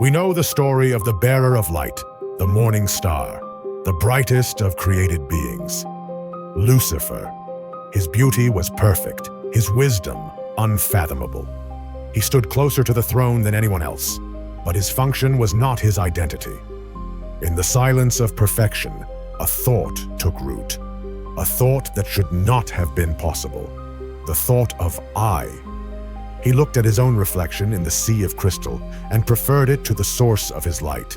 We know the story of the bearer of light, the morning star, the brightest of created beings, Lucifer. His beauty was perfect, his wisdom unfathomable. He stood closer to the throne than anyone else, but his function was not his identity. In the silence of perfection, a thought took root, a thought that should not have been possible, the thought of I. He looked at his own reflection in the sea of crystal and preferred it to the source of his light.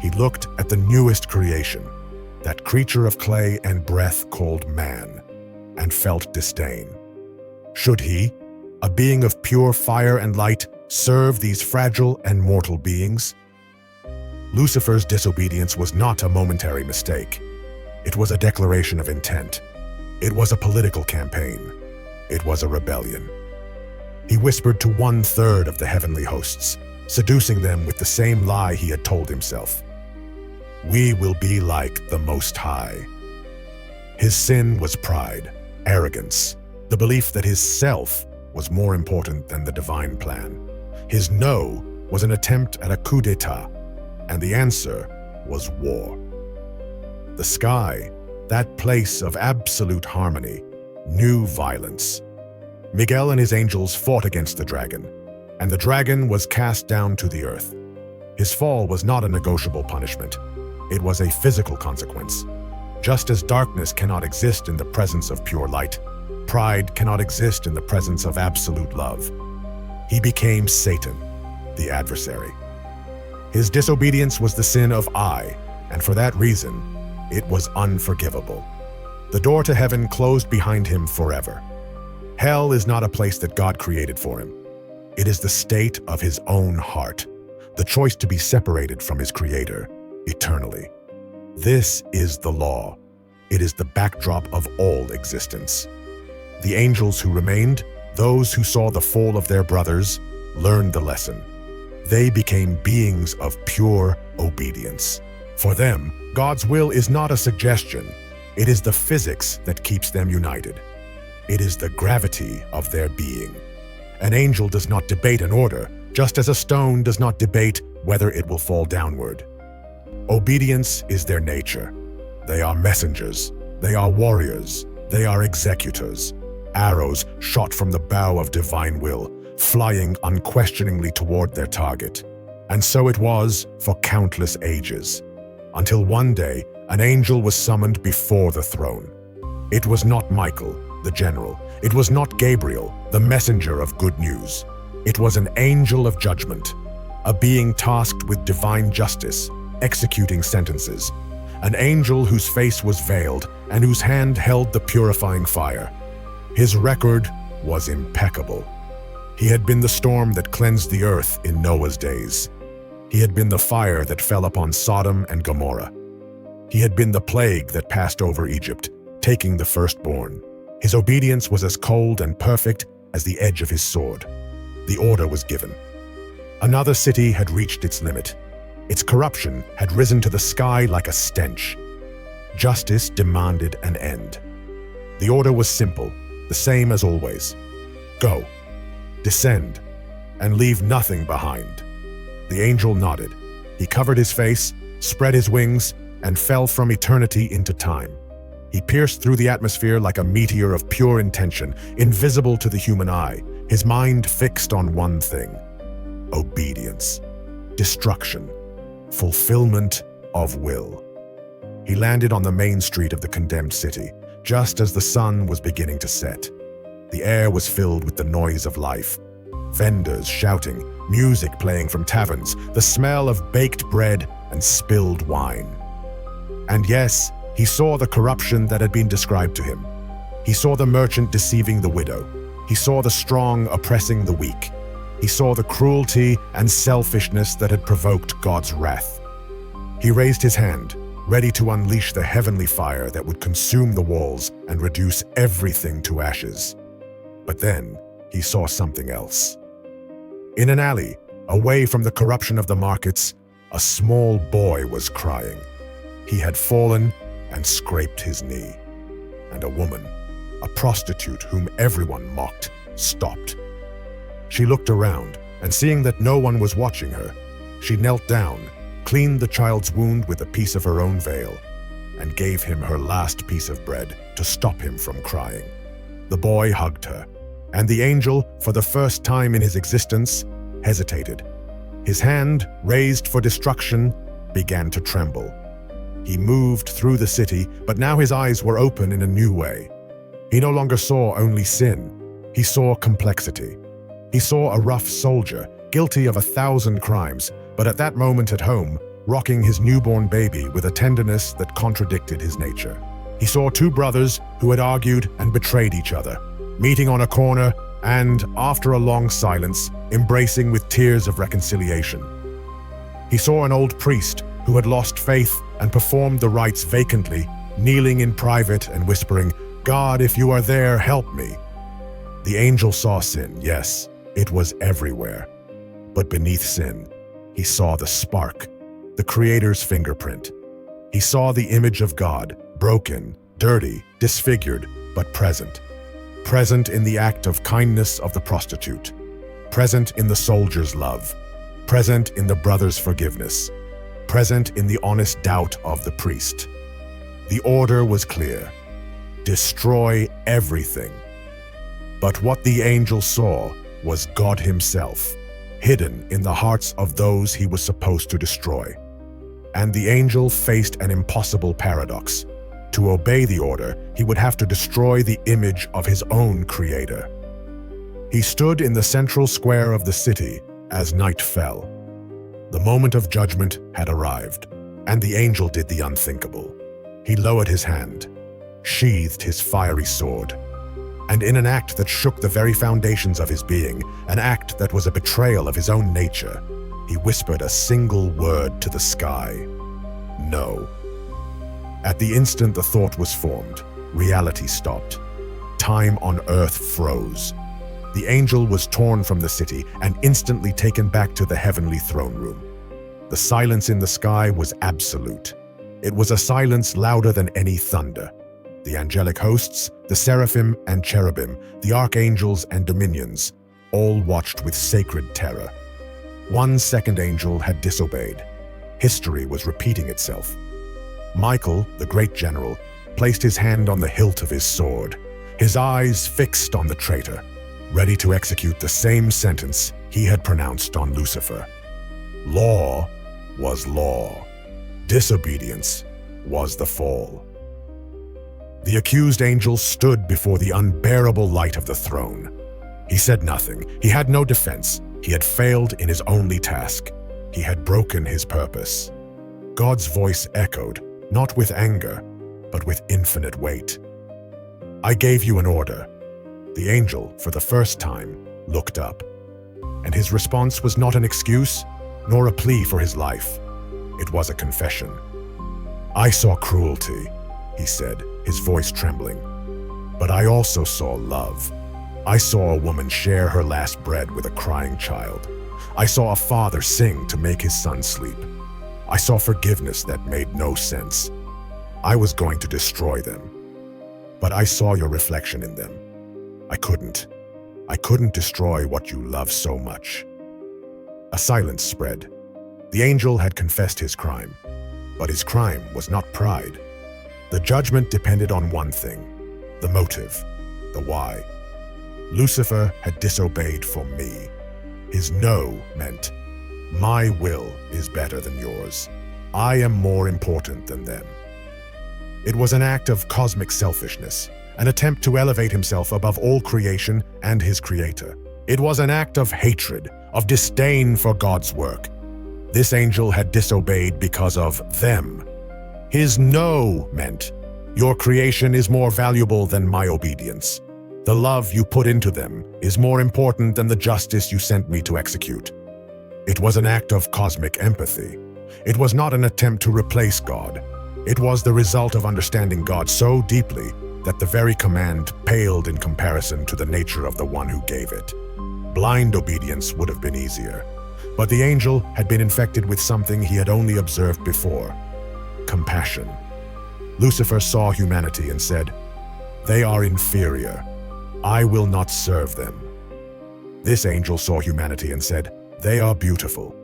He looked at the newest creation, that creature of clay and breath called man, and felt disdain. Should he, a being of pure fire and light, serve these fragile and mortal beings? Lucifer's disobedience was not a momentary mistake. It was a declaration of intent. It was a political campaign. It was a rebellion. He whispered to 1/3 of the heavenly hosts, seducing them with the same lie he had told himself. We will be like the Most High. His sin was pride, arrogance, the belief that his self was more important than the divine plan. His no was an attempt at a coup d'etat, and the answer was war. The sky, that place of absolute harmony, knew violence. Miguel and his angels fought against the dragon, and the dragon was cast down to the earth. His fall was not a negotiable punishment. It was a physical consequence. Just as darkness cannot exist in the presence of pure light, pride cannot exist in the presence of absolute love. He became Satan, the adversary. His disobedience was the sin of I, and for that reason, it was unforgivable. The door to heaven closed behind him forever. Hell is not a place that God created for him. It is the state of his own heart, the choice to be separated from his Creator eternally. This is the law. It is the backdrop of all existence. The angels who remained, those who saw the fall of their brothers, learned the lesson. They became beings of pure obedience. For them, God's will is not a suggestion. It is the physics that keeps them united. It is the gravity of their being. An angel does not debate an order, just as a stone does not debate whether it will fall downward. Obedience is their nature. They are messengers. They are warriors. They are executors. Arrows shot from the bow of divine will, flying unquestioningly toward their target. And so it was for countless ages, until one day an angel was summoned before the throne. It was not Michael, the general. It was not Gabriel, the messenger of good news. It was an angel of judgment, a being tasked with divine justice, executing sentences, an angel whose face was veiled and whose hand held the purifying fire. His record was impeccable. He had been the storm that cleansed the earth in Noah's days. He had been the fire that fell upon Sodom and Gomorrah. He had been the plague that passed over Egypt, taking the firstborn. His obedience was as cold and perfect as the edge of his sword. The order was given. Another city had reached its limit. Its corruption had risen to the sky like a stench. Justice demanded an end. The order was simple, the same as always. Go, descend, and leave nothing behind. The angel nodded. He covered his face, spread his wings, and fell from eternity into time. He pierced through the atmosphere like a meteor of pure intention, invisible to the human eye, his mind fixed on one thing: obedience, destruction, fulfillment of will. He landed on the main street of the condemned city, just as the sun was beginning to set. The air was filled with the noise of life. Vendors shouting, music playing from taverns, the smell of baked bread and spilled wine. And yes, he saw the corruption that had been described to him. He saw the merchant deceiving the widow. He saw the strong oppressing the weak. He saw the cruelty and selfishness that had provoked God's wrath. He raised his hand, ready to unleash the heavenly fire that would consume the walls and reduce everything to ashes. But then he saw something else. In an alley, away from the corruption of the markets, a small boy was crying. He had fallen and scraped his knee. And a woman, a prostitute whom everyone mocked, stopped. She looked around, and seeing that no one was watching her, She knelt down, cleaned the child's wound with a piece of her own veil, and gave him her last piece of bread to stop him from crying. The boy hugged her, and the angel, for the first time in his existence, hesitated. His hand, raised for destruction, began to tremble. He moved through the city, but now his eyes were open in a new way. He no longer saw only sin. He saw complexity. He saw a rough soldier, guilty of 1,000 crimes, but at that moment at home, rocking his newborn baby with a tenderness that contradicted his nature. He saw two brothers who had argued and betrayed each other, meeting on a corner and, after a long silence, embracing with tears of reconciliation. He saw an old priest who had lost faith and performed the rites vacantly, kneeling in private and whispering, "God, if you are there, help me." The angel saw sin, yes, it was everywhere. But beneath sin, he saw the spark, the Creator's fingerprint. He saw the image of God, broken, dirty, disfigured, but present. Present in the act of kindness of the prostitute. Present in the soldier's love. Present in the brother's forgiveness. Present in the honest doubt of the priest. The order was clear. Destroy everything. But what the angel saw was God himself, hidden in the hearts of those he was supposed to destroy. And the angel faced an impossible paradox. To obey the order, he would have to destroy the image of his own Creator. He stood in the central square of the city as night fell. The moment of judgment had arrived, and the angel did the unthinkable. He lowered his hand, sheathed his fiery sword, and in an act that shook the very foundations of his being, an act that was a betrayal of his own nature, he whispered a single word to the sky: "No." At the instant the thought was formed, reality stopped. Time on earth froze. The angel was torn from the city and instantly taken back to the heavenly throne room. The silence in the sky was absolute. It was a silence louder than any thunder. The angelic hosts, the seraphim and cherubim, the archangels and dominions, all watched with sacred terror. One second angel had disobeyed. History was repeating itself. Michael, the great general, placed his hand on the hilt of his sword, his eyes fixed on the traitor, ready to execute the same sentence he had pronounced on Lucifer. Law was law. Disobedience was the fall. The accused angel stood before the unbearable light of the throne. He said nothing. He had no defense. He had failed in his only task. He had broken his purpose. God's voice echoed, not with anger, but with infinite weight. "I gave you an order." The angel, for the first time, looked up. And his response was not an excuse, nor a plea for his life. It was a confession. "I saw cruelty," he said, his voice trembling. "But I also saw love. I saw a woman share her last bread with a crying child. I saw a father sing to make his son sleep. I saw forgiveness that made no sense. I was going to destroy them. But I saw your reflection in them. I couldn't destroy what you love so much." A silence spread. The angel had confessed his crime, but his crime was not pride. The judgment depended on one thing: the motive, the why. Lucifer had disobeyed for me. His no meant, "My will is better than yours. I am more important than them." It was an act of cosmic selfishness, an attempt to elevate himself above all creation and his Creator. It was an act of hatred, of disdain for God's work. This angel had disobeyed because of them. His no meant, "Your creation is more valuable than my obedience. The love you put into them is more important than the justice you sent me to execute." It was an act of cosmic empathy. It was not an attempt to replace God. It was the result of understanding God so deeply that the very command paled in comparison to the nature of the one who gave it. Blind obedience would have been easier, but the angel had been infected with something he had only observed before: compassion. Lucifer saw humanity and said, "They are inferior. I will not serve them." This angel saw humanity and said, "They are beautiful.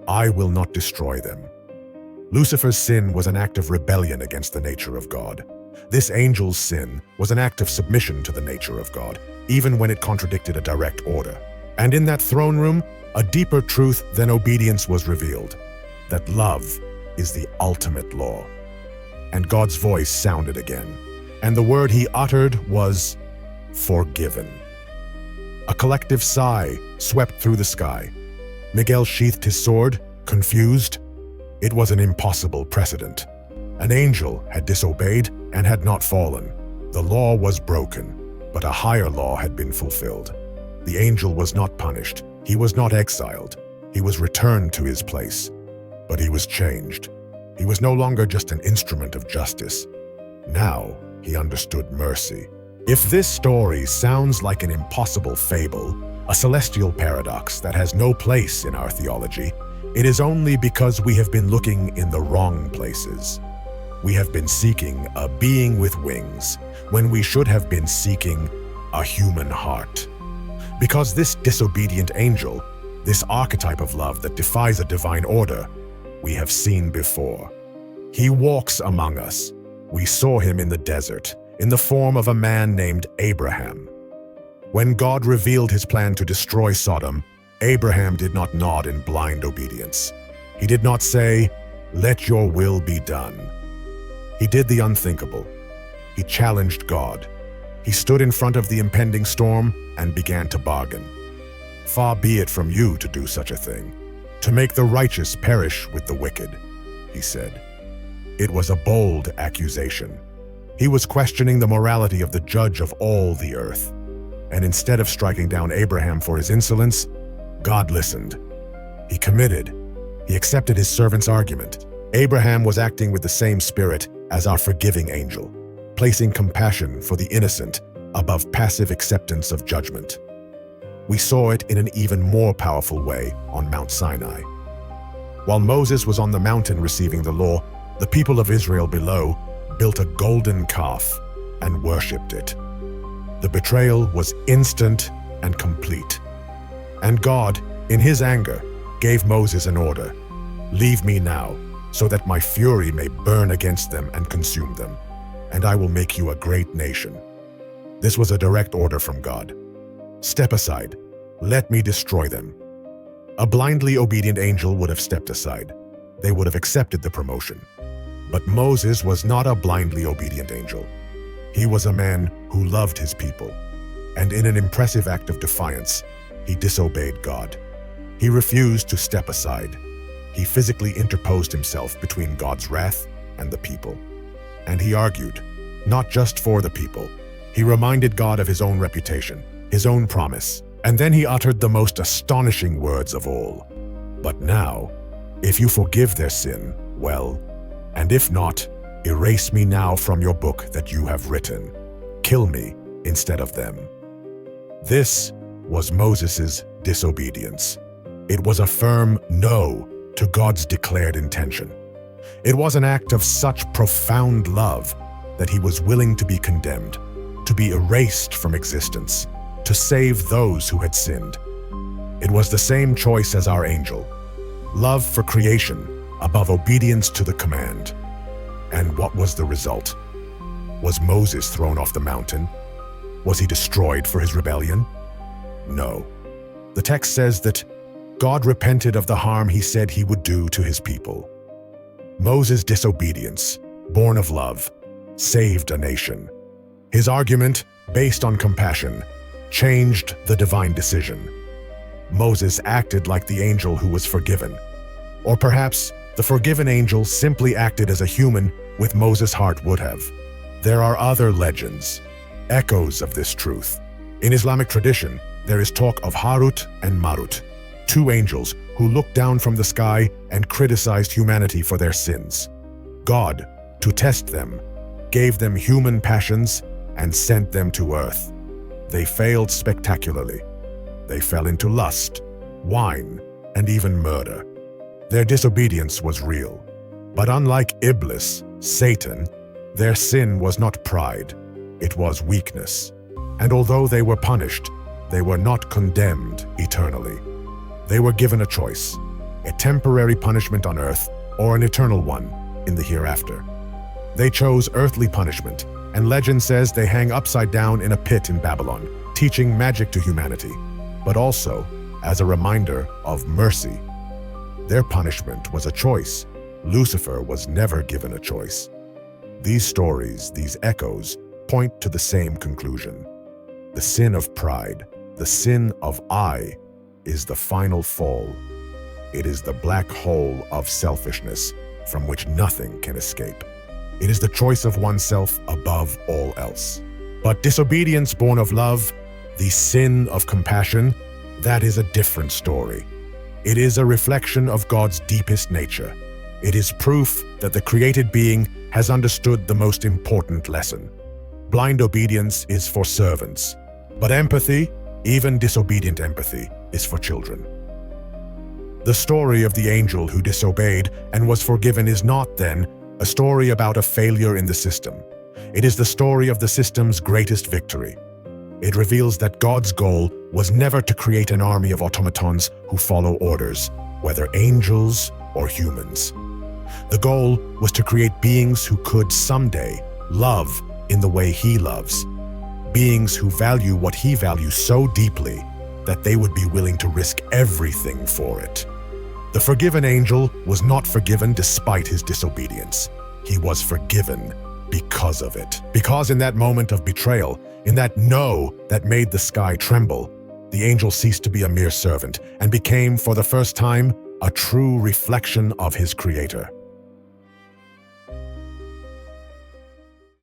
I will not destroy them. Lucifer's sin was an act of rebellion against the nature of God. This angel's sin was an act of submission to the nature of God, even when it contradicted a direct order. And in that throne room, a deeper truth than obedience was revealed, that love is the ultimate law. And God's voice sounded again, and the word he uttered was, "Forgiven." A collective sigh swept through the sky. Miguel sheathed his sword, confused. It was an impossible precedent. An angel had disobeyed and had not fallen. The law was broken, but a higher law had been fulfilled. The angel was not punished. He was not exiled. He was returned to his place. But he was changed. He was no longer just an instrument of justice. Now he understood mercy. If this story sounds like an impossible fable, a celestial paradox that has no place in our theology, it is only because we have been looking in the wrong places. We have been seeking a being with wings when we should have been seeking a human heart. Because this disobedient angel, this archetype of love that defies a divine order, we have seen before. He walks among us. We saw him in the desert, in the form of a man named Abraham. When God revealed his plan to destroy Sodom, Abraham did not nod in blind obedience. He did not say, "Let your will be done." He did the unthinkable. He challenged God. He stood in front of the impending storm and began to bargain. "Far be it from you to do such a thing, to make the righteous perish with the wicked," he said. It was a bold accusation. He was questioning the morality of the judge of all the earth. And instead of striking down Abraham for his insolence, God listened. He committed. He accepted his servant's argument. Abraham was acting with the same spirit as our forgiving angel, placing compassion for the innocent above passive acceptance of judgment. We saw it in an even more powerful way on Mount Sinai. While Moses was on the mountain receiving the law, the people of Israel below built a golden calf and worshipped it. The betrayal was instant and complete. And God, in his anger, gave Moses an order: "Leave me now, so that my fury may burn against them and consume them, and I will make you a great nation." This was a direct order from God. "Step aside. Let me destroy them." A blindly obedient angel would have stepped aside. They would have accepted the promotion. But Moses was not a blindly obedient angel. He was a man who loved his people. And in an impressive act of defiance, he disobeyed God. He refused to step aside. He physically interposed himself between God's wrath and the people. And he argued, not just for the people. He reminded God of his own reputation, his own promise, and then he uttered the most astonishing words of all. "But now, if you forgive their sin, well, and if not, erase me now from your book that you have written. Kill me instead of them." This was Moses' disobedience. It was a firm no to God's declared intention. It was an act of such profound love that he was willing to be condemned, to be erased from existence, to save those who had sinned. It was the same choice as our angel: love for creation above obedience to the command. And what was the result? Was Moses thrown off the mountain? Was he destroyed for his rebellion? No. The text says that God repented of the harm he said he would do to his people. Moses' disobedience, born of love, saved a nation. His argument, based on compassion, changed the divine decision. Moses acted like the angel who was forgiven. Or perhaps the forgiven angel simply acted as a human with Moses' heart would have. There are other legends, echoes of this truth. In Islamic tradition, there is talk of Harut and Marut, two angels who looked down from the sky and criticized humanity for their sins. God, to test them, gave them human passions and sent them to earth. They failed spectacularly. They fell into lust, wine, and even murder. Their disobedience was real. But unlike Iblis, Satan, their sin was not pride, it was weakness. And although they were punished, they were not condemned eternally. They were given a choice: a temporary punishment on earth or an eternal one in the hereafter. They chose earthly punishment, and legend says they hang upside down in a pit in Babylon, teaching magic to humanity, but also as a reminder of mercy. Their punishment was a choice. Lucifer was never given a choice. These stories, these echoes, point to the same conclusion. The sin of pride, the sin of I, is the final fall. It is the black hole of selfishness from which nothing can escape. It is the choice of oneself above all else. But disobedience born of love, the sin of compassion, that is a different story. It is a reflection of God's deepest nature. It is proof that the created being has understood the most important lesson. Blind obedience is for servants, but empathy, even disobedient empathy, is for children. The story of the angel who disobeyed and was forgiven is not, then, a story about a failure in the system. It is the story of the system's greatest victory. It reveals that God's goal was never to create an army of automatons who follow orders, whether angels or humans. The goal was to create beings who could someday love in the way He loves, beings who value what He values so deeply that they would be willing to risk everything for it. The forgiven angel was not forgiven despite his disobedience. He was forgiven because of it. Because in that moment of betrayal, in that no that made the sky tremble, the angel ceased to be a mere servant and became, for the first time, a true reflection of his Creator.